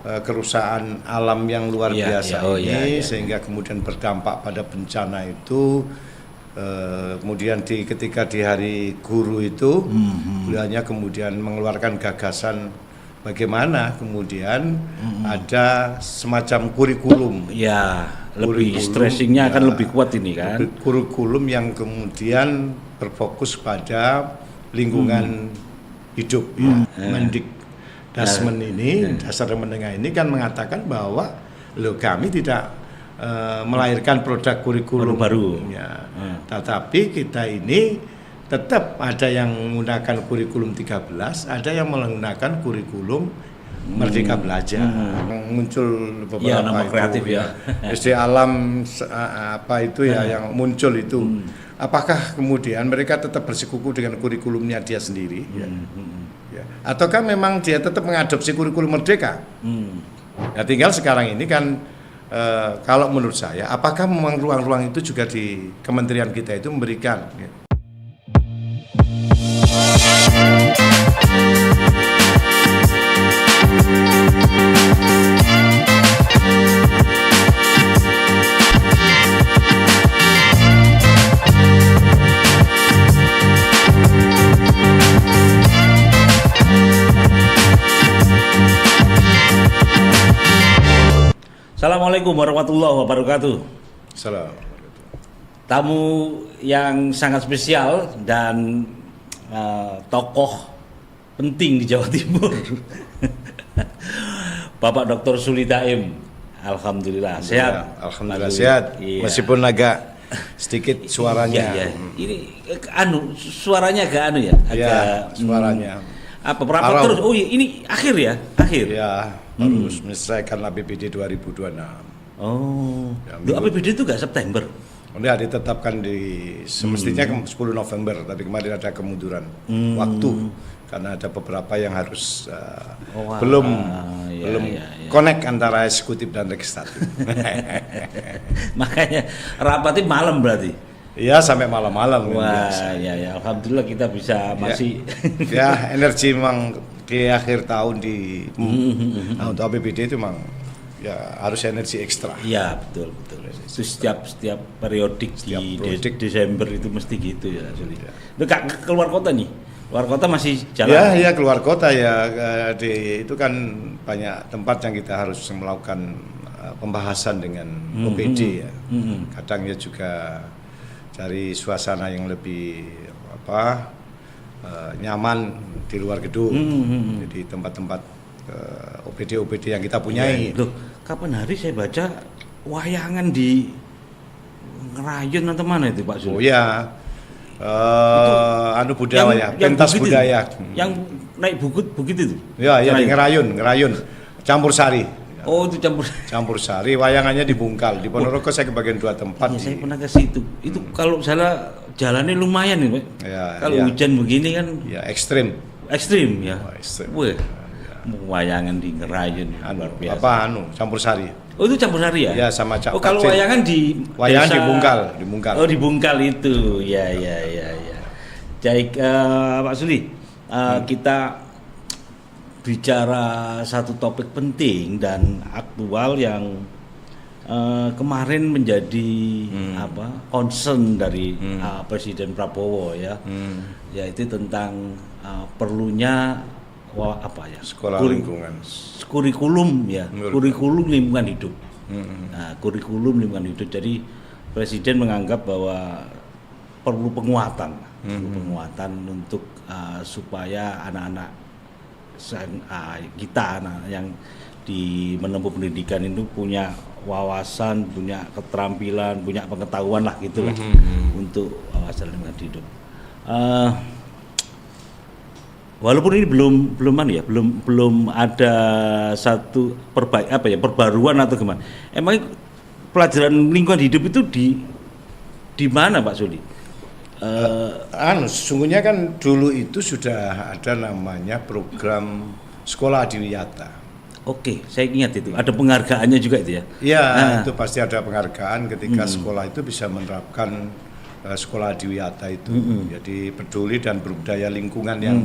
kerusakan alam yang luar biasa sehingga kemudian berdampak pada bencana itu. Kemudian ketika di hari guru itu beliaunya kemudian mengeluarkan gagasan bagaimana kemudian ada semacam kurikulum lebih stressingnya akan lebih kuat ini kan, kurikulum yang kemudian berfokus pada lingkungan hidup Mendikdasmen ini dasar menengah ini kan mengatakan bahwa kami tidak melahirkan produk kurikulum baru. Tetapi kita ini tetap ada yang menggunakan kurikulum 13, ada yang menggunakan kurikulum Merdeka Belajar. Muncul beberapa nama kreatif SD Alam yang muncul itu. Apakah kemudian mereka tetap bersikuku dengan kurikulumnya dia sendiri? Ataukah memang dia tetap mengadopsi kurikulum Merdeka? Nah, tinggal sekarang ini kan kalau menurut saya, apakah memang ruang-ruang itu juga di kementerian kita itu memberikan? Assalamualaikum warahmatullahi wabarakatuh. Assalamualaikum. Tamu yang sangat spesial dan tokoh penting di Jawa Timur, Bapak Dr. Suli Daim. Alhamdulillah sehat. Alhamdulillah sehat. Meskipun agak sedikit suaranya. Ini suaranya agak agak suaranya. Apa berapa terus? Oh ini akhir ya? Akhir. Ya, harus menyelesaikan APBD 2026. Oh. APBD itu enggak September? Udah ditetapkan semestinya 10 November, tapi kemarin ada kemunduran waktu karena ada beberapa yang harus belum connect antara eksekutif dan legislatif. Makanya rapatnya malam berarti. Iya sampai malam-malam. Wah, ya alhamdulillah kita bisa masih. Ya energi memang di akhir tahun untuk APBD itu memang ya harus energi ekstra. Iya betul. Itu setiap periodik di Desember itu mesti gitu ya. Itu keluar kota nih. Luar kota masih jalan. Ya keluar kota ya. Itu kan banyak tempat yang kita harus melakukan pembahasan dengan OPD ya. Kadang ya juga cari suasana yang lebih nyaman di luar gedung. Jadi tempat-tempat OPD yang kita punyai. Loh, kapan hari saya baca wayangan di Ngerayun atau mana itu Pak Zul? Oh ya, budaya, pentas budaya. Yang naik bukit itu? Ya di Ngerayun, Campur Sari. Oh itu campur sari, wayangannya di Bungkal, di Ponorogo saya kebagian 2 tempat. Saya pernah ke situ. Itu kalau salah jalannya lumayan nih, Pak. Kalau hujan begini kan. Ya ekstrim ya. Wah, wayangan di Ngerayun luar biasa. Campur sari. Oh itu campur sari ya? Ya sama campur. Oh kalau wayangan di Bungkal. Oh di Bungkal itu. Ya. Baik Pak Suli, kita bicara satu topik penting dan aktual yang kemarin menjadi concern dari Presiden Prabowo yaitu tentang perlunya sekolah lingkungan, kurikulum lingkungan hidup. Nah, kurikulum lingkungan hidup. Jadi Presiden menganggap bahwa perlu penguatan untuk supaya anak-anak kita yang menempuh pendidikan itu punya wawasan, punya keterampilan, punya pengetahuan lah gitulah untuk wawasan lingkungan hidup. Walaupun ini belum ada satu perbaruan atau gimana. Emang pelajaran lingkungan hidup itu di mana Pak Suli? Sesungguhnya kan dulu itu sudah ada namanya program sekolah adiwiyata. Oke, saya ingat itu. Ada penghargaannya juga itu ya? Iya, itu pasti ada penghargaan ketika sekolah itu bisa menerapkan sekolah adiwiyata itu. Jadi peduli dan berbudaya lingkungan yang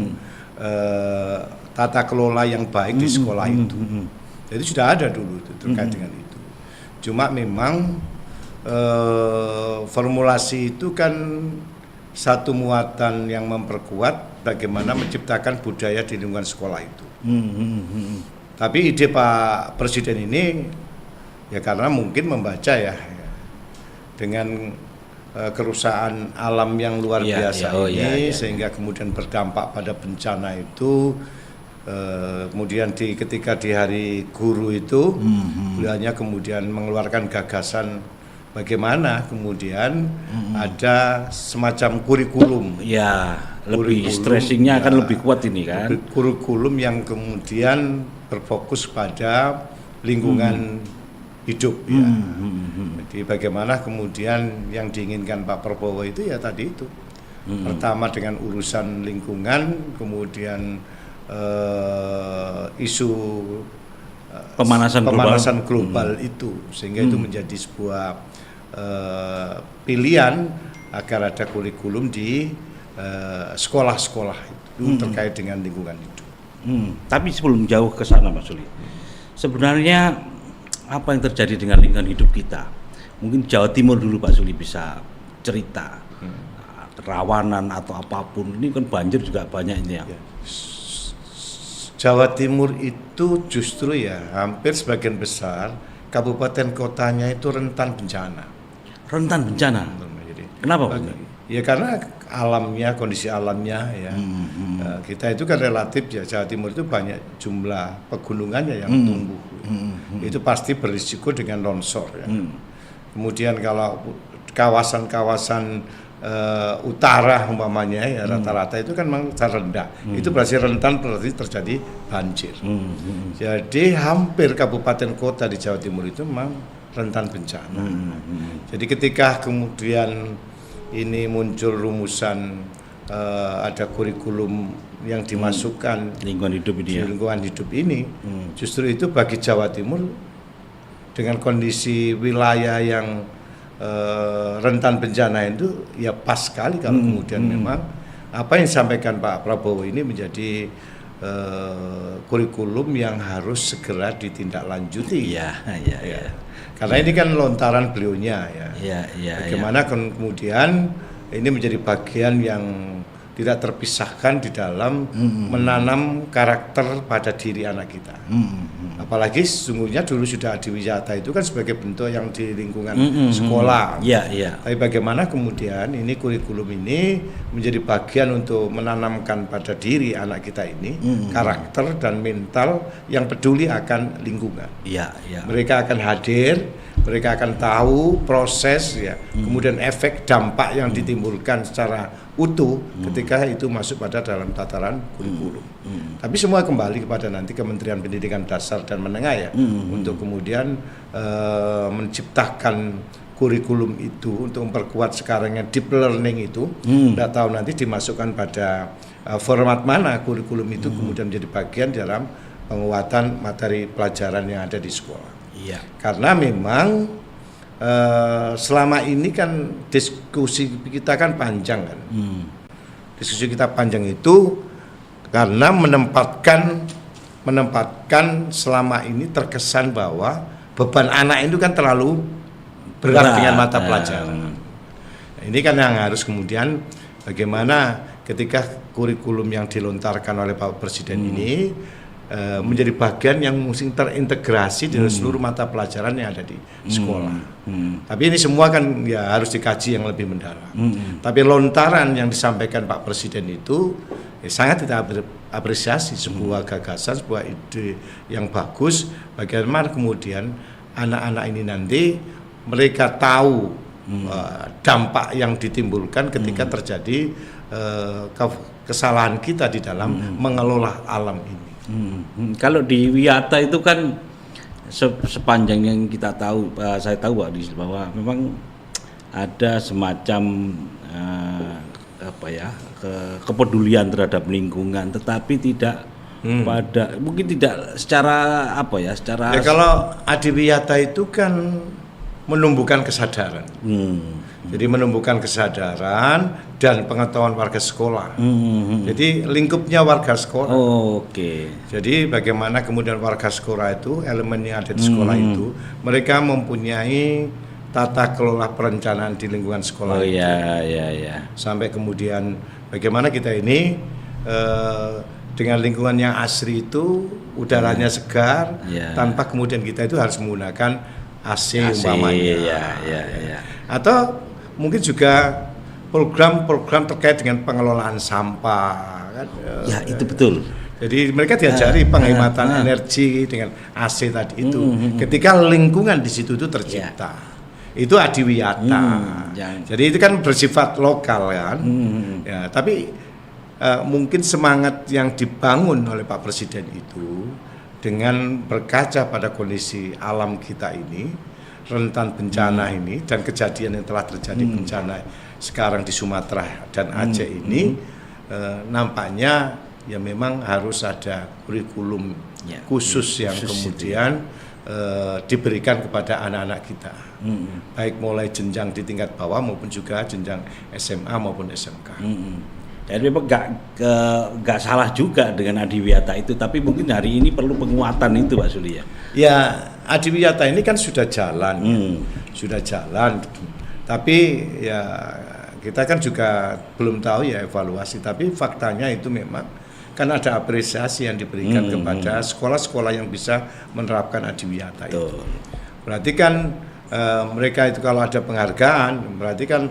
tata kelola yang baik di sekolah itu. Jadi sudah ada dulu terkait dengan itu. Cuma memang formulasi itu kan satu muatan yang memperkuat bagaimana menciptakan budaya di lingkungan sekolah itu. Tapi ide Pak Presiden ini ya karena mungkin membaca ya dengan kerusakan alam yang luar biasa ini sehingga kemudian berdampak pada bencana itu. Kemudian ketika di hari guru itu beliaunya kemudian mengeluarkan gagasan bagaimana kemudian ada semacam kurikulum. Ya, lebih stressingnya akan lebih kuat ini kan. Kurikulum yang kemudian berfokus pada lingkungan hidup ya. Jadi bagaimana kemudian yang diinginkan Pak Prabowo itu ya tadi itu. Pertama dengan urusan lingkungan, kemudian isu pemanasan global itu sehingga itu menjadi sebuah pilihan agar ada kurikulum di sekolah-sekolah itu terkait dengan lingkungan itu. Tapi sebelum jauh ke sana Mas Suli, sebenarnya apa yang terjadi dengan lingkungan hidup kita? Mungkin Jawa Timur dulu Pak Suli bisa cerita rawanan atau apapun, ini kan banjir juga banyak ini ya. Jawa Timur itu justru ya hampir sebagian besar kabupaten kotanya itu rentan bencana. Rentan bencana? Jadi, kenapa Pak? Ya karena alamnya, kondisi alamnya ya. Kita itu kan relatif ya, Jawa Timur itu banyak jumlah pegunungannya yang tumbuh. Itu pasti berisiko dengan longsor ya. Kemudian kalau kawasan-kawasan utara umpamanya ya rata-rata itu kan memang rendah. Itu berarti rentan berarti terjadi banjir. Jadi hampir kabupaten kota di Jawa Timur itu memang rentan bencana. Jadi ketika kemudian ini muncul rumusan ada kurikulum yang dimasukkan lingkungan hidup ini, lingkungan hidup ini, justru itu bagi Jawa Timur dengan kondisi wilayah yang rentan bencana itu ya pas sekali kalau kemudian memang apa yang disampaikan Pak Prabowo ini menjadi kurikulum yang harus segera ditindaklanjuti. Ya. Karena ini kan lontaran beliaunya ya. Bagaimana kemudian ini menjadi bagian yang tidak terpisahkan di dalam menanam karakter pada diri anak kita. Apalagi sesungguhnya dulu sudah adiwisata itu kan sebagai bentuk yang di lingkungan sekolah. Tapi bagaimana kemudian ini kurikulum ini menjadi bagian untuk menanamkan pada diri anak kita ini karakter dan mental yang peduli akan lingkungan. Mereka akan hadir, mereka akan tahu proses ya, kemudian efek dampak yang ditimbulkan secara utuh ketika itu masuk pada dalam tataran kurikulum. Tapi semua kembali kepada nanti Kementerian Pendidikan Dasar dan Menengah ya, untuk kemudian menciptakan kurikulum itu untuk memperkuat sekarang yang deep learning itu. Tidak tahu nanti dimasukkan pada format mana kurikulum itu kemudian menjadi bagian dalam penguatan materi pelajaran yang ada di sekolah. Karena memang selama ini kan diskusi kita kan panjang kan. Diskusi kita panjang itu karena menempatkan selama ini terkesan bahwa beban anak itu kan terlalu berat dengan mata pelajaran. Ini kan yang harus kemudian bagaimana ketika kurikulum yang dilontarkan oleh Pak Presiden ini menjadi bagian yang mesti terintegrasi dengan seluruh mata pelajaran yang ada di sekolah. Tapi ini semua kan ya harus dikaji yang lebih mendalam. Tapi lontaran yang disampaikan Pak Presiden itu sangat kita apresiasi, sebuah gagasan, sebuah ide yang bagus. Bagaimana kemudian anak-anak ini nanti mereka tahu dampak yang ditimbulkan ketika terjadi kesalahan kita di dalam mengelola alam ini. Kalau di Wiyata itu kan sepanjang yang kita tahu, saya tahu bahwa memang ada semacam kepedulian terhadap lingkungan, tetapi tidak mungkin tidak secara secara. Kalau Adiwiyata itu kan menumbuhkan kesadaran. Jadi menumbuhkan kesadaran dan pengetahuan warga sekolah. Jadi lingkupnya warga sekolah. Oke. Jadi bagaimana kemudian warga sekolah itu, elemen yang ada di sekolah itu, mereka mempunyai tata kelola perencanaan di lingkungan sekolah. Iya. Sampai kemudian bagaimana kita ini dengan lingkungan yang asri itu, udaranya segar, tanpa kemudian kita itu harus menggunakan AC umpamanya. Iya. Atau mungkin juga program-program terkait dengan pengelolaan sampah kan. Ya, itu betul. Jadi mereka diajari penghematan energi dengan AC tadi itu. Ketika lingkungan di situ itu tercipta. Itu adiwiyata. Jadi itu kan bersifat lokal kan. Ya, tapi mungkin semangat yang dibangun oleh Pak Presiden itu dengan berkaca pada kondisi alam kita ini, rentan bencana ini, dan kejadian yang telah terjadi bencana sekarang di Sumatera dan Aceh ini, nampaknya ya memang harus ada kurikulum khusus yang kemudian diberikan kepada anak-anak kita, baik mulai jenjang di tingkat bawah maupun juga jenjang SMA maupun SMK. Jadi memang nggak salah juga dengan adiwiyata itu, tapi mungkin hari ini perlu penguatan itu, Pak Suli ya. Ya, adiwiyata ini kan sudah jalan, tapi ya kita kan juga belum tahu ya evaluasi. Tapi faktanya itu memang kan ada apresiasi yang diberikan kepada sekolah-sekolah yang bisa menerapkan adiwiyata itu. Berarti kan mereka itu kalau ada penghargaan, berarti kan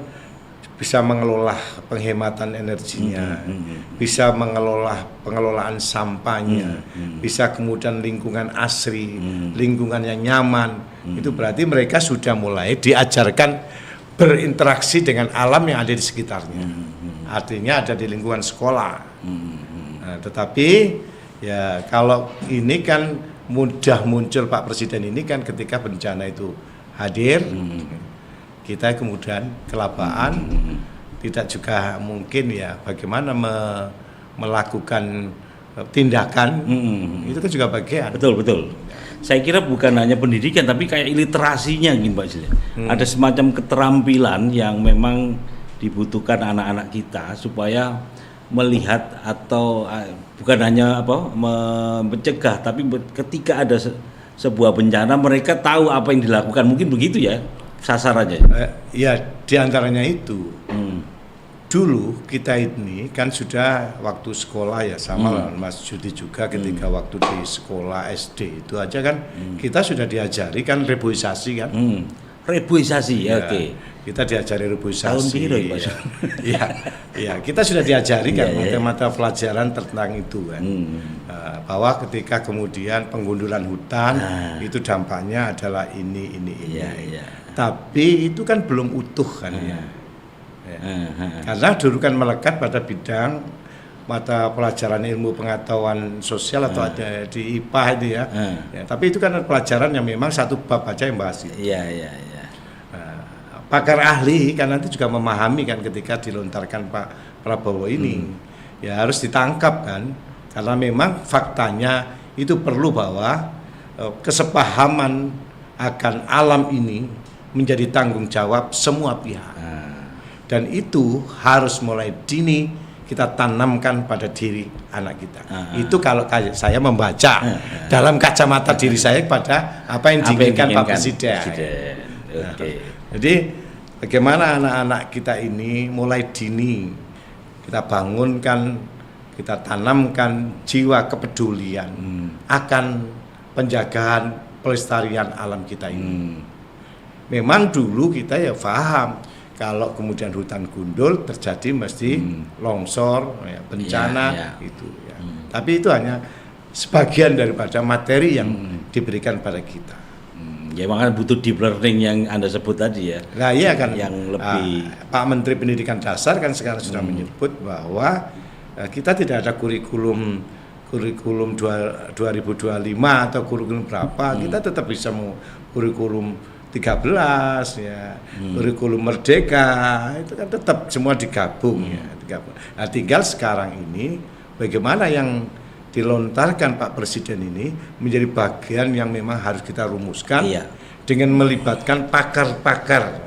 bisa mengelola penghematan energinya, bisa mengelola pengelolaan sampahnya, bisa kemudian lingkungan asri, lingkungan yang nyaman. Itu berarti mereka sudah mulai diajarkan berinteraksi dengan alam yang ada di sekitarnya. Artinya ada di lingkungan sekolah. Nah, tetapi ya kalau ini kan mudah muncul Pak Presiden ini kan ketika bencana itu hadir. Kita kemudian kelabaan, tidak juga mungkin ya bagaimana melakukan tindakan, itu kan juga bagian. Betul. Saya kira bukan hanya pendidikan, tapi kayak literasinya gitu Pak Jilid. Ada semacam keterampilan yang memang dibutuhkan anak-anak kita supaya melihat atau bukan hanya mencegah, tapi ketika ada sebuah bencana mereka tahu apa yang dilakukan, mungkin begitu ya. Sasarannya? Ya, diantaranya itu. Dulu kita ini kan sudah waktu sekolah ya sama lah Mas Judi juga ketika waktu di sekolah SD itu aja kan kita sudah diajari kan reboisasi kan. Reboisasi, ya, oke. Kita diajari reboisasi. Tahun biru ya. Ya, kita sudah diajari kan mata-mata pelajaran tentang itu kan. Bahwa ketika kemudian penggundulan hutan itu dampaknya adalah ini. Tapi itu kan belum utuh kan ya. Karena dulu kan melekat pada bidang mata pelajaran ilmu pengetahuan sosial atau ada di IPA itu ya. Tapi itu kan pelajaran yang memang satu bab aja yang bahas itu. Pakar ahli kan nanti juga memahami kan ketika dilontarkan Pak Prabowo ini ya harus ditangkap kan, karena memang faktanya itu perlu bahwa kesepahaman akan alam ini menjadi tanggung jawab semua pihak. Dan itu harus mulai dini kita tanamkan pada diri anak kita. Itu kalau saya membaca dalam kacamata diri saya pada apa yang diinginkan Pak Presiden. Jadi bagaimana anak-anak kita ini mulai dini kita bangunkan, kita tanamkan jiwa kepedulian akan penjagaan pelestarian alam kita ini. Memang dulu kita ya paham kalau kemudian hutan gundul terjadi mesti longsor, ya, bencana itu. Ya. Tapi itu hanya sebagian daripada materi yang diberikan pada kita. Ya makanya butuh deep learning yang Anda sebut tadi ya. Nah iya kan, yang lebih Pak Menteri Pendidikan Dasar kan sekarang sudah menyebut bahwa kita tidak ada kurikulum 2025 atau kurikulum berapa, kita tetap bisa mau kurikulum 13 ya, kurikulum merdeka itu kan tetap semua digabung ya. Nah, tinggal sekarang ini bagaimana yang dilontarkan Pak Presiden ini menjadi bagian yang memang harus kita rumuskan Iya. dengan melibatkan pakar-pakar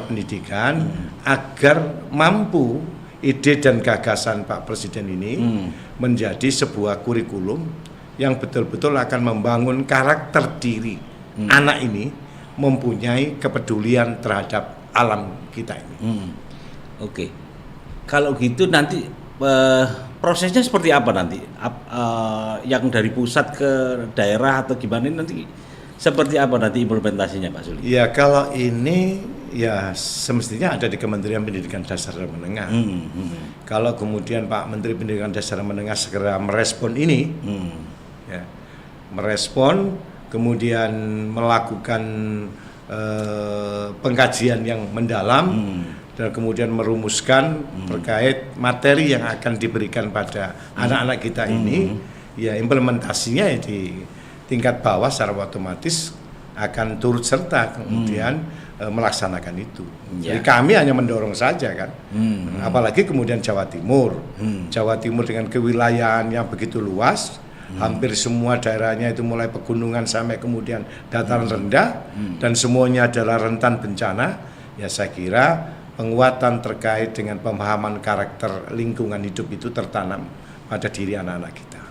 pendidikan agar mampu ide dan gagasan Pak Presiden ini menjadi sebuah kurikulum yang betul-betul akan membangun karakter diri anak ini mempunyai kepedulian terhadap alam kita ini. Oke. Kalau gitu nanti prosesnya seperti apa nanti? Yang dari pusat ke daerah atau gimana nanti seperti apa nanti implementasinya Pak Suli? Ya kalau ini ya semestinya ada di Kementerian Pendidikan Dasar dan Menengah. Kalau kemudian Pak Menteri Pendidikan Dasar dan Menengah segera merespon ini, ya, merespon kemudian melakukan pengkajian yang mendalam dan kemudian merumuskan terkait materi yang akan diberikan pada anak-anak kita ini, ya implementasinya ya di tingkat bawah secara otomatis akan turut serta kemudian melaksanakan itu. Jadi kami hanya mendorong saja kan. Apalagi kemudian Jawa Timur. Jawa Timur dengan kewilayahan yang begitu luas, hampir semua daerahnya itu mulai pegunungan sampai kemudian dataran rendah dan semuanya adalah rentan bencana. Ya saya kira penguatan terkait dengan pemahaman karakter lingkungan hidup itu tertanam pada diri anak-anak kita.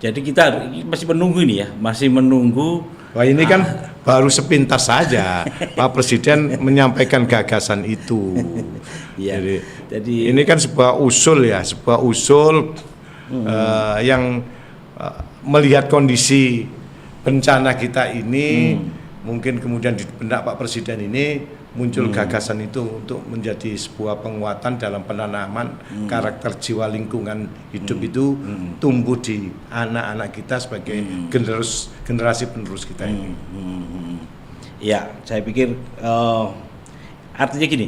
Jadi kita masih menunggu ini ya, masih menunggu. Wah ini kan baru sepintas saja Pak Presiden menyampaikan gagasan itu. Ya, jadi ini kan sebuah usul ya, sebuah usul yang melihat kondisi bencana kita ini, mungkin kemudian di benak Pak Presiden ini muncul gagasan itu untuk menjadi sebuah penguatan dalam penanaman karakter jiwa lingkungan hidup itu tumbuh di anak-anak kita sebagai generasi penerus kita ini. Ya, saya pikir artinya gini,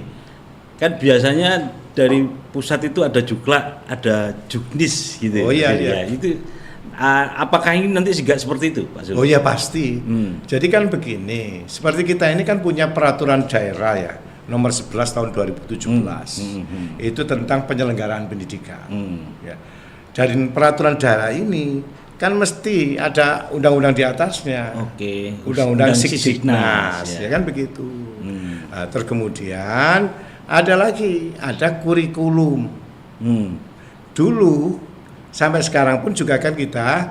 kan biasanya dari pusat itu ada juklak, ada juknis gitu. Oh iya, jadi, iya. ya, itu apakah ini nanti juga seperti itu, Pak Suli? Oh ya pasti. Jadi kan begini, seperti kita ini kan punya peraturan daerah ya, nomor 11 tahun 2017. Itu tentang penyelenggaraan pendidikan. Ya. Dari peraturan daerah ini kan mesti ada undang-undang di atasnya. Oke. Undang-undang Siknas, ya kan begitu. Nah, terus kemudian ada kurikulum. Dulu sampai sekarang pun juga kan kita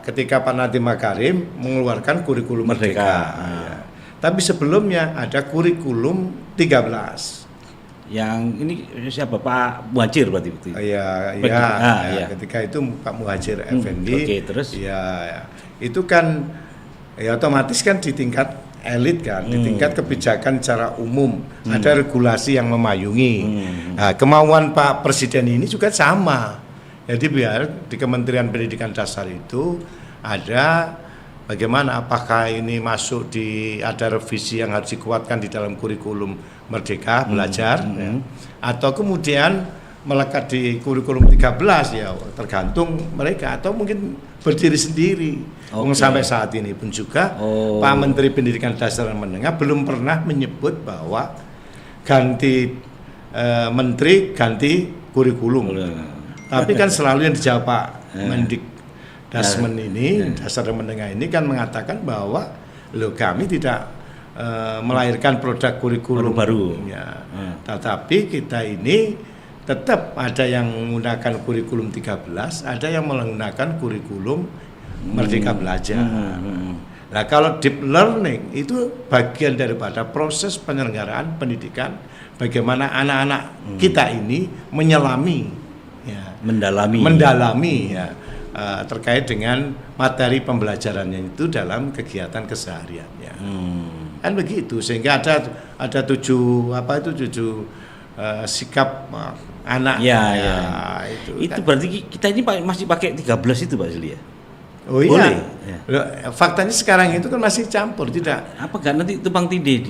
ketika Pak Nadiem Makarim mengeluarkan kurikulum Merdeka. Ya. Tapi sebelumnya ada kurikulum 13. Yang ini siapa, Pak Muhajir berarti itu? Ya, ketika itu Pak Muhajir Effendi. Oke, terus? Ya, itu kan ya otomatis kan di tingkat elit kan, di tingkat kebijakan secara umum ada regulasi yang memayungi. Nah, kemauan Pak Presiden ini juga sama. Jadi biar di Kementerian Pendidikan Dasar itu ada bagaimana apakah ini masuk ada revisi yang harus dikuatkan di dalam kurikulum Merdeka Belajar ya, atau kemudian melekat di kurikulum 13 ya tergantung mereka atau mungkin berdiri sendiri. Sampai saat ini pun juga Pak Menteri Pendidikan Dasar dan Menengah belum pernah menyebut bahwa ganti menteri ganti kurikulum. Tapi kan selalu yang dijawab Pak Mendik Dasmen ini, Dasar dan Menengah ini kan mengatakan bahwa kami tidak melahirkan produk kurikulum baru. Ya. Tetapi kita ini tetap ada yang menggunakan kurikulum 13, ada yang menggunakan kurikulum Merdeka Belajar. Nah kalau deep learning itu bagian daripada proses penyelenggaraan pendidikan, bagaimana anak-anak kita ini menyelami. Ya, mendalami ya terkait dengan materi pembelajarannya itu dalam kegiatan kesehariannya. Kan begitu sehingga ada tujuh sikap anak. Itu kan. Berarti kita ini masih pakai 13 itu Pak Suli ya? Oh iya. Boleh. Ya. Faktanya sekarang itu kan masih campur, tidak. Apa kan nanti tumpang tindih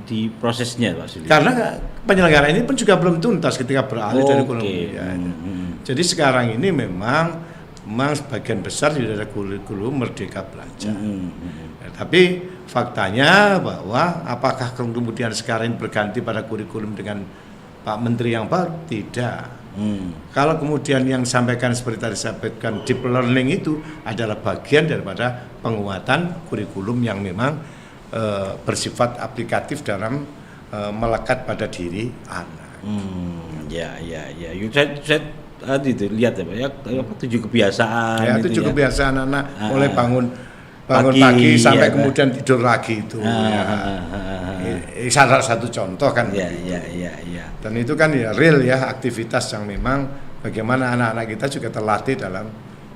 di prosesnya Pak Suli? Karena penyelenggaraan ini pun juga belum tuntas ketika beralih dari kurikulum. Ya. Jadi sekarang ini memang sebagian besar sudah ada kurikulum Merdeka Belajar. Ya, tapi faktanya bahwa apakah kemudian sekarang berganti pada kurikulum dengan Pak Menteri yang baru, tidak. Kalau kemudian yang disampaikan seperti tadi sampaikan deep learning itu adalah bagian daripada penguatan kurikulum yang memang bersifat aplikatif dalam melekat pada diri anak. Ya. Saya tadi itu lihat ya Pak ya, 7 kebiasaan. Ya, itu 7 kebiasaan anak mulai bangun pagi, pagi sampai ya, kemudian tidur lagi itu. Salah satu contoh kan. Ya. Dan itu kan ya real ya, aktivitas yang memang bagaimana anak-anak kita juga terlatih dalam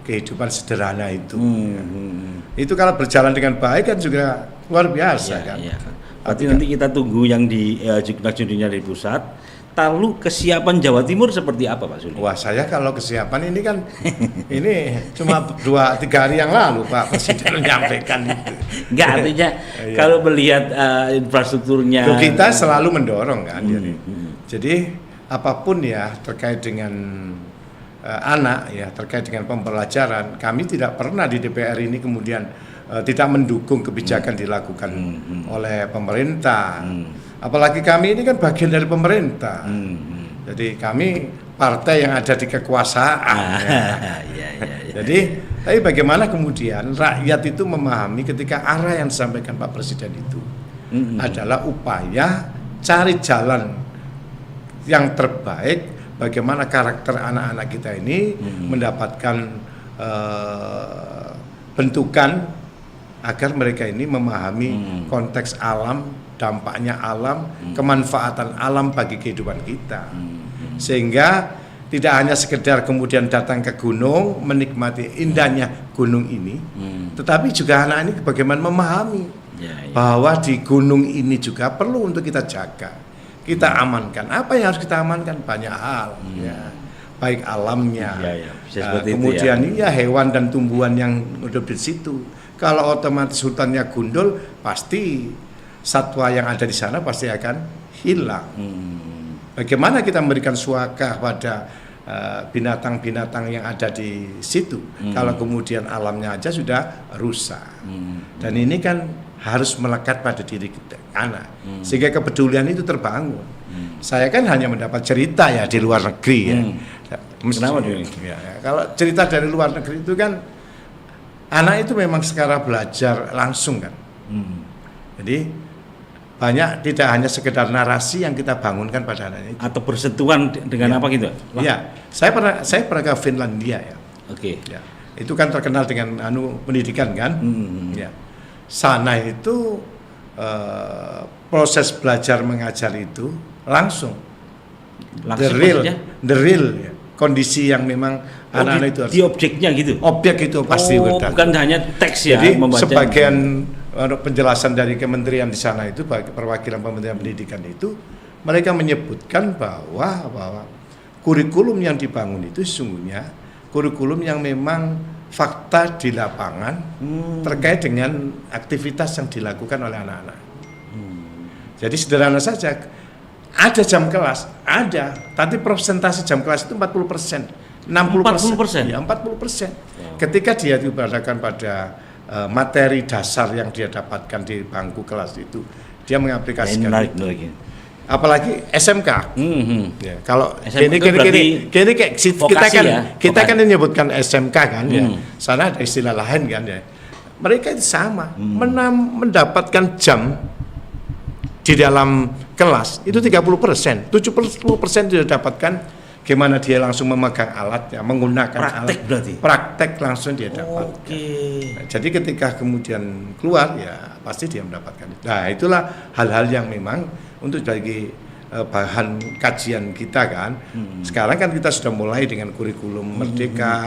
kehidupan sederhana itu. Itu kalau berjalan dengan baik kan juga luar biasa kan. Berarti nanti kita tunggu yang di Juknak Junior di pusat. Lalu kesiapan Jawa Timur seperti apa Pak Suli? Wah, saya kalau kesiapan ini kan ini cuma 2-3 hari yang lalu Pak Presiden menyampaikan itu. Enggak, artinya kalau melihat infrastrukturnya. Kita selalu mendorong kan. Jadi apapun ya terkait dengan anak ya, terkait dengan pembelajaran, kami tidak pernah di DPR ini kemudian tidak mendukung kebijakan dilakukan oleh pemerintah. Apalagi kami ini kan bagian dari pemerintah. Jadi kami partai yang ada di kekuasaan. Jadi, tapi bagaimana kemudian rakyat itu memahami ketika arah yang disampaikan Pak Presiden itu adalah upaya cari jalan yang terbaik bagaimana karakter anak-anak kita ini mendapatkan bentukan agar mereka ini memahami konteks alam, dampaknya alam, kemanfaatan alam bagi kehidupan kita. Sehingga tidak hanya sekedar kemudian datang ke gunung, menikmati indahnya gunung ini, tetapi juga anak ini bagaimana memahami bahwa di gunung ini juga perlu untuk kita jaga, kita amankan. Apa yang harus kita amankan? Banyak hal, ya. Baik alamnya, kemudian hewan dan tumbuhan yang hidup di situ. Kalau otomatis hutannya gundul, pasti satwa yang ada di sana pasti akan hilang. Bagaimana kita memberikan suaka pada binatang-binatang yang ada di situ? Kalau kemudian alamnya aja sudah rusak. Dan ini kan harus melekat pada diri kita, anak. Sehingga kepedulian itu terbangun. Saya kan hanya mendapat cerita ya di luar negeri ya. Kenapa ya. Kalau cerita dari luar negeri itu kan anak itu memang sekarang belajar langsung kan. Jadi banyak tidak hanya sekedar narasi yang kita bangunkan pada anak itu. Atau bersentuhan dengan apa gitu? Iya, saya pernah ke Finlandia ya. Oke. Ya, itu kan terkenal dengan pendidikan kan. Ya. Sana itu proses belajar mengajar itu langsung the real ya. Kondisi yang memang anak-anak itu harus di objeknya gitu. Objek itu pasti bukan hanya teks ya. Jadi membaca. Sebagian penjelasan dari kementerian di sana itu, perwakilan Kementerian Pendidikan itu, mereka menyebutkan bahwa kurikulum yang dibangun itu sesungguhnya kurikulum yang memang fakta di lapangan terkait dengan aktivitas yang dilakukan oleh anak-anak. Jadi sederhana saja, ada jam kelas, ada, tapi persentase jam kelas itu 40%, 60%. Ya, 40%. Ketika dia diberadakan pada materi dasar yang dia dapatkan di bangku kelas itu, dia mengaplikasikan itu. Apalagi SMK. Ya, kalau gini kayak kita kan menyebutkan SMK kan ya. Sana ada istilah lain kan ya. Mereka itu sama, mendapatkan jam di dalam kelas itu 30%, 70% sudah dapatkan gimana dia langsung memegang alatnya, menggunakan praktek alat. Berarti? Praktek langsung dia dapatkan. Nah, jadi ketika kemudian keluar ya pasti dia mendapatkan. Nah, itulah hal-hal yang memang untuk bagi bahan kajian kita kan. Sekarang kan kita sudah mulai dengan kurikulum Merdeka.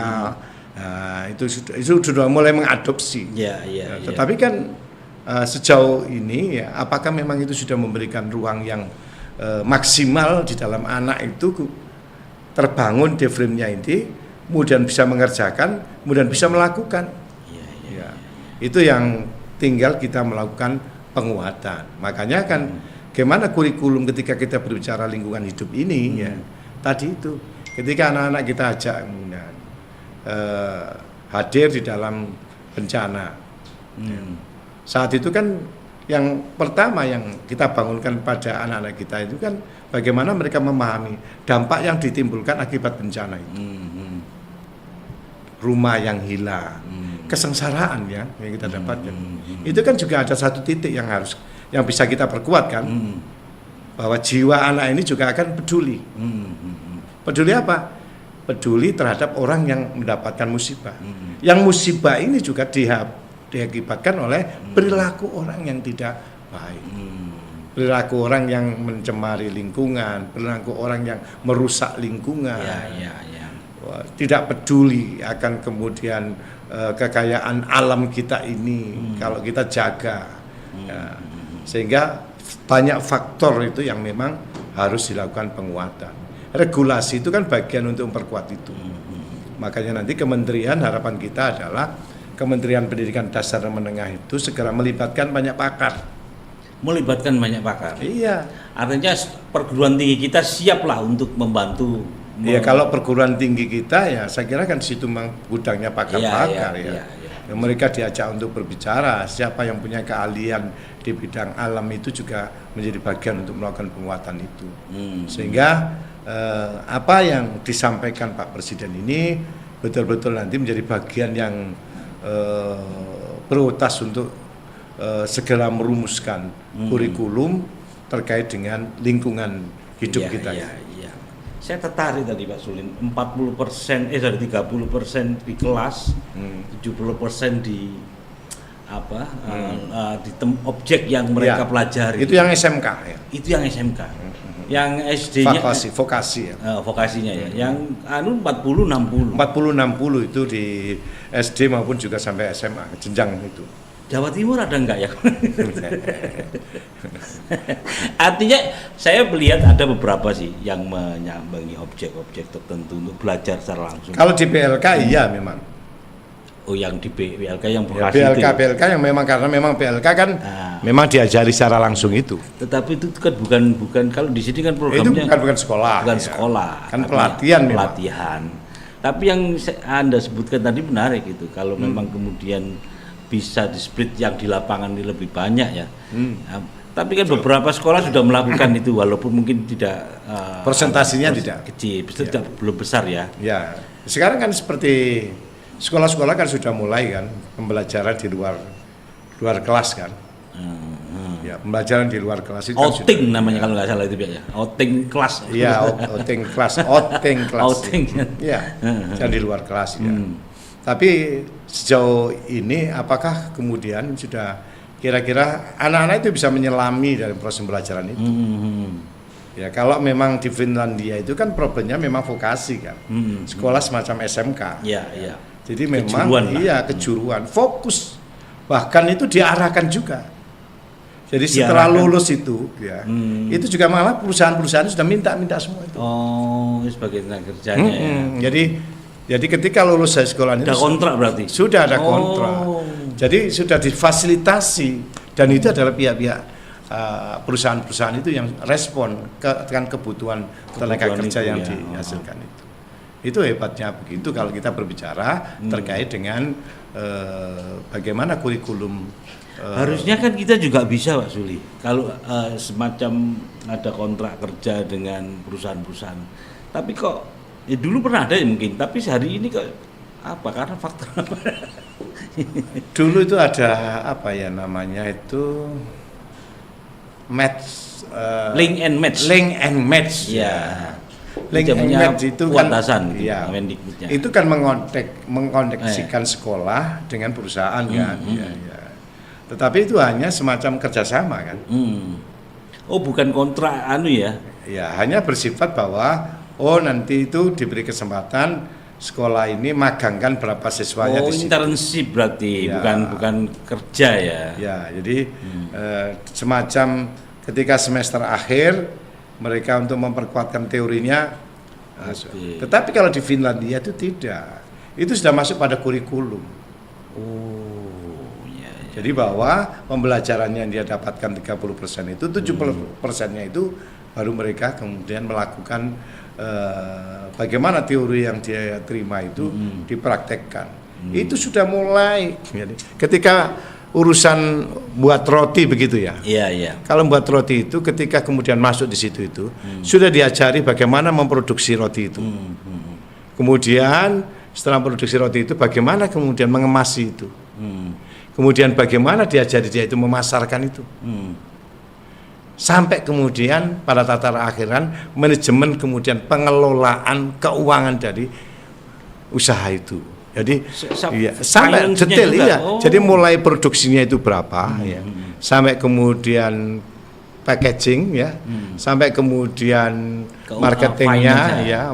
Nah, itu sudah mulai mengadopsi. Tetapi kan sejauh ini ya, apakah memang itu sudah memberikan ruang yang maksimal di dalam anak itu terbangun di frame-nya ini, kemudian bisa mengerjakan, kemudian bisa melakukan. Ya. Itu yang tinggal kita melakukan penguatan. Makanya kan bagaimana kurikulum ketika kita berbicara lingkungan hidup ini ya, tadi itu ketika anak-anak kita ajak hadir di dalam bencana. Saat itu kan Yang pertama yang kita bangunkan pada anak-anak kita itu kan bagaimana mereka memahami dampak yang ditimbulkan akibat bencana itu. Rumah yang hilang, kesengsaraan ya yang kita dapatkan. Itu kan juga ada satu titik yang bisa kita perkuat kan, bahwa jiwa anak ini juga akan peduli. Peduli apa? Peduli terhadap orang yang mendapatkan musibah. Yang musibah ini juga diakibatkan oleh perilaku orang yang tidak baik. Perilaku orang yang mencemari lingkungan, perilaku orang yang merusak lingkungan. Tidak peduli akan kemudian kekayaan alam kita ini kalau kita jaga. Sehingga banyak faktor itu yang memang harus dilakukan penguatan. Regulasi itu kan bagian untuk memperkuat itu. Makanya nanti kementerian, harapan kita adalah Kementerian Pendidikan Dasar dan Menengah itu segera melibatkan banyak pakar. Melibatkan banyak pakar. Iya. Artinya perguruan tinggi kita siaplah untuk membantu. Iya, kalau perguruan tinggi kita ya saya kira kan di situ gudangnya pakar-pakar ya. Mereka diajak untuk berbicara, siapa yang punya keahlian di bidang alam itu juga menjadi bagian untuk melakukan penguatan itu. Sehingga apa yang disampaikan Pak Presiden ini betul-betul nanti menjadi bagian yang prioritas untuk segera merumuskan kurikulum terkait dengan lingkungan hidup kita. Saya tertarik tadi Pak Sulin, 30% 30% di kelas, 70% di objek yang mereka pelajari. Itu yang SMK ya. Itu yang SMK. Yang SD-nya vokasi ya. Vokasinya ya. Yang 40 60. 40 60 itu di SD maupun juga sampai SMA, jenjang itu. Jawa Timur ada enggak ya? Artinya saya melihat ada beberapa sih yang menyambangi objek-objek tertentu untuk belajar secara langsung. Kalau di BLK iya memang. Oh, yang di BLK yang vokasi ya, BLK yang memang karena memang BLK kan memang diajari secara langsung itu. Tetapi itu kan bukan kalau di sini kan programnya itu bukan sekolah. Bukan sekolah. Kan pelatihan. Tapi yang Anda sebutkan tadi menarik itu. Kalau memang kemudian bisa di-split yang di lapangan ini lebih banyak ya. Tapi kan beberapa sekolah sudah melakukan itu walaupun mungkin tidak persentasinya tidak kecil, belum besar ya. Ya. Sekarang kan seperti sekolah-sekolah kan sudah mulai kan pembelajaran di luar kelas kan. Ya, pembelajaran di luar kelas itu outing kan namanya kalau nggak salah itu ya. Outing kelas. Iya, outing kelas. Iya, di luar kelas ya. Tapi sejauh ini apakah kemudian sudah kira-kira anak-anak itu bisa menyelami dari proses pembelajaran itu? Ya kalau memang di Finlandia itu kan problemnya memang vokasi kan, sekolah semacam SMK. Iya. Jadi memang kejuruan, fokus, bahkan itu diarahkan juga. Jadi setelah lulus itu, itu juga malah perusahaan-perusahaan sudah minta semua itu. Oh, sebagai tenaga kerjanya. Ya. Jadi ketika lulus dari sekolah ini ada kontrak berarti? Sudah ada kontrak. Jadi sudah difasilitasi dan itu adalah pihak-pihak perusahaan-perusahaan itu yang respon dengan kebutuhan tenaga kerja yang dihasilkan itu. Itu hebatnya begitu kalau kita berbicara terkait dengan bagaimana kurikulum. Harusnya kan kita juga bisa Pak Suli. Kalau semacam ada kontrak kerja dengan perusahaan-perusahaan. Tapi kok ya dulu pernah ada ya mungkin, tapi sehari ini kok apa? Karena faktor apa? Dulu itu ada apa ya namanya itu match, link and match. Ya. Link and match itu kan ya, itu kan mengoneksikan sekolah dengan perusahaan kan. Ya. Tetapi itu hanya semacam kerjasama kan. Oh, bukan kontrak ya? Ya, hanya bersifat bahwa nanti itu diberi kesempatan sekolah ini magangkan berapa siswanya di situ. Internship berarti, bukan kerja ya. Ya, jadi semacam ketika semester akhir mereka untuk memperkuatkan teorinya. Tetapi kalau di Finlandia itu tidak. Itu sudah masuk pada kurikulum. Jadi bahwa pembelajarannya yang dia dapatkan 30% itu 70%-nya itu baru mereka kemudian melakukan bagaimana teori yang dia terima itu dipraktekkan. Itu sudah mulai. Jadi, ketika urusan buat roti begitu ya. Iya, iya. Kalau buat roti itu ketika kemudian masuk di situ itu sudah diajari bagaimana memproduksi roti itu. Kemudian setelah produksi roti itu bagaimana kemudian mengemas itu. Kemudian bagaimana diajari dia itu memasarkan itu. Sampai kemudian pada tataran akhiran manajemen kemudian pengelolaan keuangan dari usaha itu. Jadi sampai detail Jadi mulai produksinya itu berapa ya. Sampai kemudian packaging ya. Sampai kemudian marketingnya ya.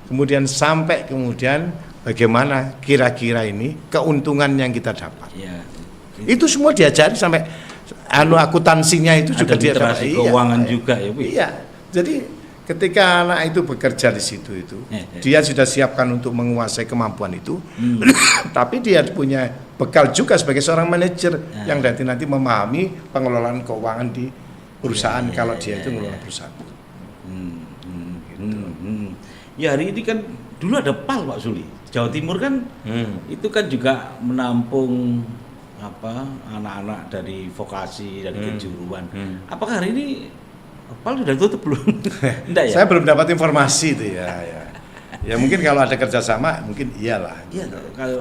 Kemudian sampai kemudian bagaimana kira-kira ini keuntungan yang kita dapat. Itu semua diajari sampai akuntansinya itu ada juga literasi keuangan juga ya, Bu. Iya. Jadi ketika anak itu bekerja di situ itu, dia sudah siapkan untuk menguasai kemampuan itu, tapi dia punya bekal juga sebagai seorang manajer yang nanti memahami pengelolaan keuangan di perusahaan kalau dia itu mengelola perusahaan. Ya hari ini kan dulu ada PAL Pak Suli, Jawa Timur kan itu kan juga menampung anak-anak dari vokasi, dari kejuruan. Apakah hari ini PAL sudah tutup belum? Enggak ya? Saya belum dapat informasi itu ya. Ya mungkin kalau ada kerjasama mungkin iyalah. Iya.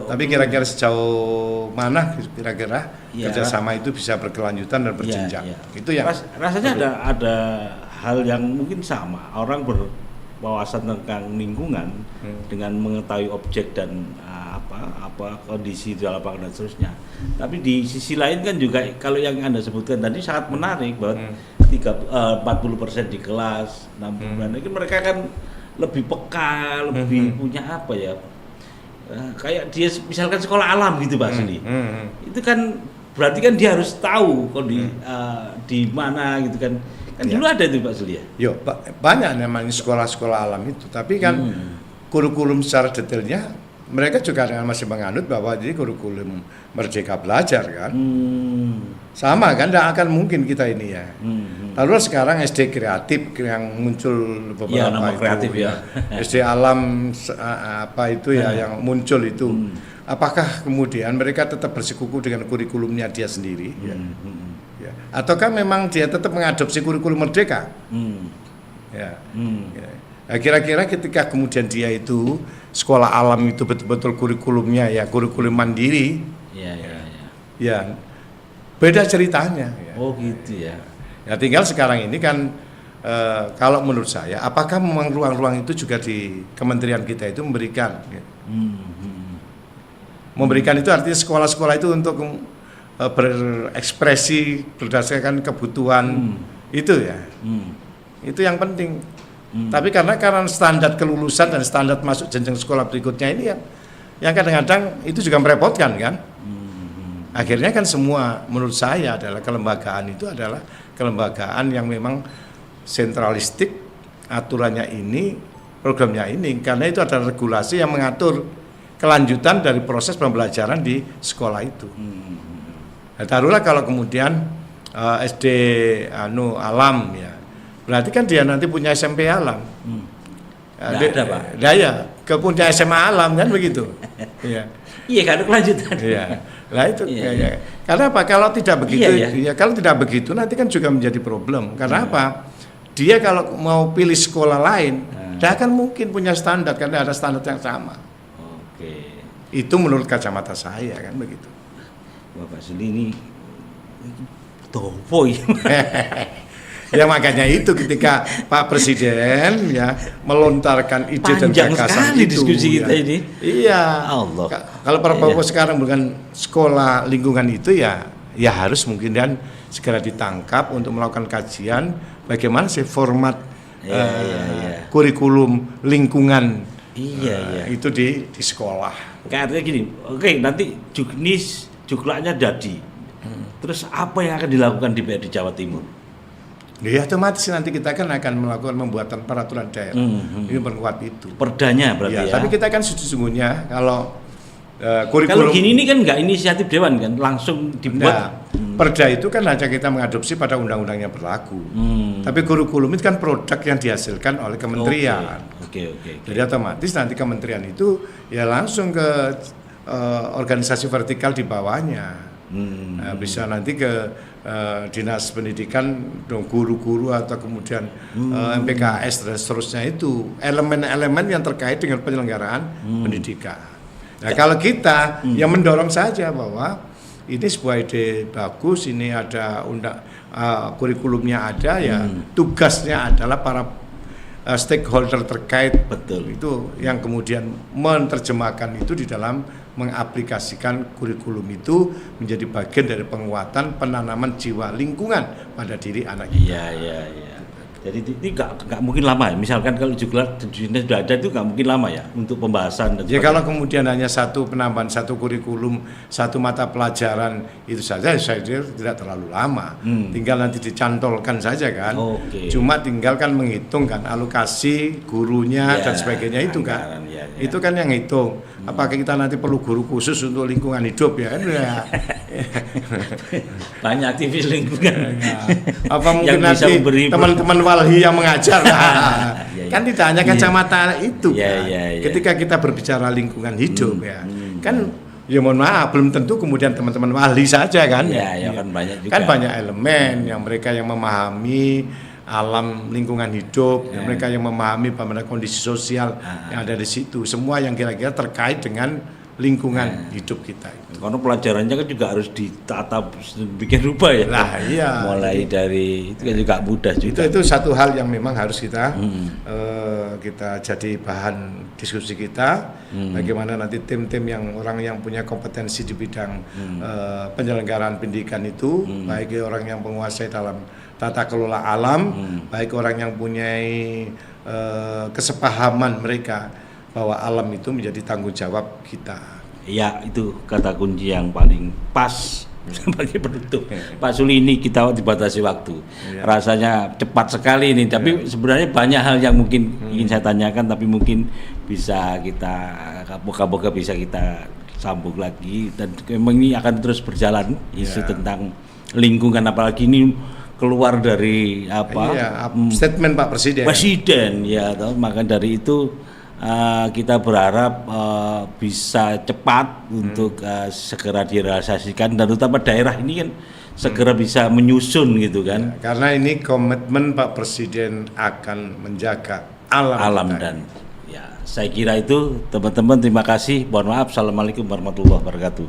Tapi kira-kira sejauh mana kira-kira kerjasama itu bisa berkelanjutan dan berjenjang? Itu yang rasanya ada hal yang mungkin sama. Orang berwawasan tentang lingkungan dengan mengetahui objek dan apa kondisi di lapangan dan seterusnya. Tapi di sisi lain kan juga kalau yang Anda sebutkan tadi sangat menarik bahwa 40% di kelas, 60% itu mereka kan lebih peka, lebih punya kayak dia misalkan sekolah alam gitu Pak Suli. Itu kan berarti kan dia harus tahu di mana gitu kan. Kan dulu ada itu Pak Suli ya? Yo, banyak namanya sekolah-sekolah alam itu, tapi kan kurikulum secara detailnya mereka juga masih menganut bahwa jadi kurikulum Merdeka Belajar kan. Sama kan, tidak akan mungkin kita ini ya. Lalu sekarang SD kreatif yang muncul beberapa nama kreatif itu, SD alam yang muncul itu. Apakah kemudian mereka tetap bersikuku dengan kurikulumnya dia sendiri? Ya. Ataukah memang dia tetap mengadopsi kurikulum Merdeka? Nah, kira-kira ketika kemudian dia itu sekolah alam itu betul-betul kurikulumnya ya kurikulum mandiri, ya beda ceritanya. Oh gitu ya. Ya tinggal sekarang ini kan kalau menurut saya, apakah memang ruang-ruang itu juga di kementerian kita itu memberikan? Memberikan itu artinya sekolah-sekolah itu untuk berekspresi berdasarkan kebutuhan itu ya. Itu yang penting. Tapi karena standar kelulusan dan standar masuk jenjang sekolah berikutnya ini yang kadang-kadang itu juga merepotkan kan. Akhirnya kan semua menurut saya adalah kelembagaan itu adalah kelembagaan yang memang sentralistik, aturannya ini, programnya ini, karena itu adalah regulasi yang mengatur kelanjutan dari proses pembelajaran di sekolah itu. Nah, taruhlah kalau kemudian SD alam ya, berarti kan dia nanti punya SMP alam. Ada Pak. Punya SMA alam kan begitu. Iya kan kelanjutan. Iya. Nah itu karena apa? Kalau tidak begitu, kalau tidak begitu nanti kan juga menjadi problem. Karena apa? Dia kalau mau pilih sekolah lain, dia akan mungkin punya standar karena ada standar yang sama. Oke. Itu menurut kacamata saya kan begitu. Bapak Suli ini topoy. Ya makanya itu ketika Pak Presiden ya melontarkan ide dan gagasan itu diskusi kita ini. Iya. Allah. Kalau Prabowo sekarang bukan sekolah lingkungan itu ya harus mungkin dan segera ditangkap untuk melakukan kajian bagaimana sih format kurikulum lingkungan itu di sekolah. Kayaknya gini, oke nanti juklaknya jadi. Terus apa yang akan dilakukan di Jawa Timur? Ya otomatis nanti kita kan akan melakukan pembuatan peraturan daerah ini memperkuat itu. Perdanya berarti ya. Tapi kita kan sesungguhnya kalau kurikulum. Kalau gini ini kan nggak inisiatif dewan kan, langsung dibuat. Perda itu kan hanya kita mengadopsi pada undang-undang yang berlaku. Tapi kurikulum itu kan produk yang dihasilkan oleh kementerian. Oke. Jadi otomatis nanti kementerian itu ya langsung ke organisasi vertikal di bawahnya. Bisa nanti ke dinas pendidikan, guru-guru atau kemudian MPKS dan seterusnya, itu elemen-elemen yang terkait dengan penyelenggaraan pendidikan. Nah, kalau kita yang mendorong saja bahwa ini sebuah ide bagus, ini ada kurikulumnya ada, ya tugasnya adalah para stakeholder terkait, Betul. itu yang kemudian menerjemahkan itu di dalam mengaplikasikan kurikulum itu menjadi bagian dari penguatan penanaman jiwa lingkungan pada diri anak kita. Iya. Jadi ini nggak mungkin lama ya. Misalkan kalau juga sudah ada itu nggak mungkin lama ya untuk pembahasan. Dan Ya kalau kemudian hanya penambahan satu kurikulum, satu mata pelajaran itu saja, saya kira tidak terlalu lama. Tinggal nanti dicantolkan saja kan. Oke. Cuma tinggal kan menghitung kan alokasi gurunya dan sebagainya itu kan. anggaran, ya. Itu kan yang hitung. Apakah kita nanti perlu guru khusus untuk lingkungan hidup ya kan? Ya. Banyak aktivis lingkungan. Apa mungkin Yang bisa nanti memberi teman-teman walhi yang mengajar Iya. kan tidak hanya kacamata itu Iya, kan. iya. Ketika kita berbicara lingkungan hidup kan ya mohon maaf belum tentu kemudian teman-teman walhi saja kan. Iya, kan banyak juga. Kan banyak elemen yang mereka yang memahami alam lingkungan hidup, yang mereka yang memahami bagaimana kondisi sosial yang ada di situ, semua yang kira-kira terkait dengan lingkungan hidup kita itu. Karena pelajarannya kan juga harus ditata bikin rupa ya. Lah iya. Mulai dari itu kan juga mudah juga. Itu satu hal yang memang harus kita kita jadi bahan diskusi kita. Bagaimana nanti tim-tim yang orang yang punya kompetensi di bidang penyelenggaraan pendidikan itu, baik orang yang menguasai dalam tata kelola alam, baik orang yang punya kesepahaman mereka bahwa alam itu menjadi tanggung jawab kita. Ya, itu kata kunci yang paling pas sebagai penutup. Pak Suli, ini kita dibatasi waktu. Rasanya cepat sekali ini, tapi sebenarnya banyak hal yang mungkin ingin saya tanyakan, tapi mungkin bisa kita moga-moga bisa kita sambung lagi, dan memang ini akan terus berjalan isu tentang lingkungan, apalagi ini keluar dari statement Pak Presiden ya, maka dari itu kita berharap bisa cepat untuk segera direalisasikan, dan terutama daerah ini kan segera bisa menyusun gitu kan. Karena ini komitmen Pak Presiden akan menjaga alam kita. Dan ya saya kira itu teman-teman, terima kasih. Mohon maaf. Assalamualaikum warahmatullahi wabarakatuh.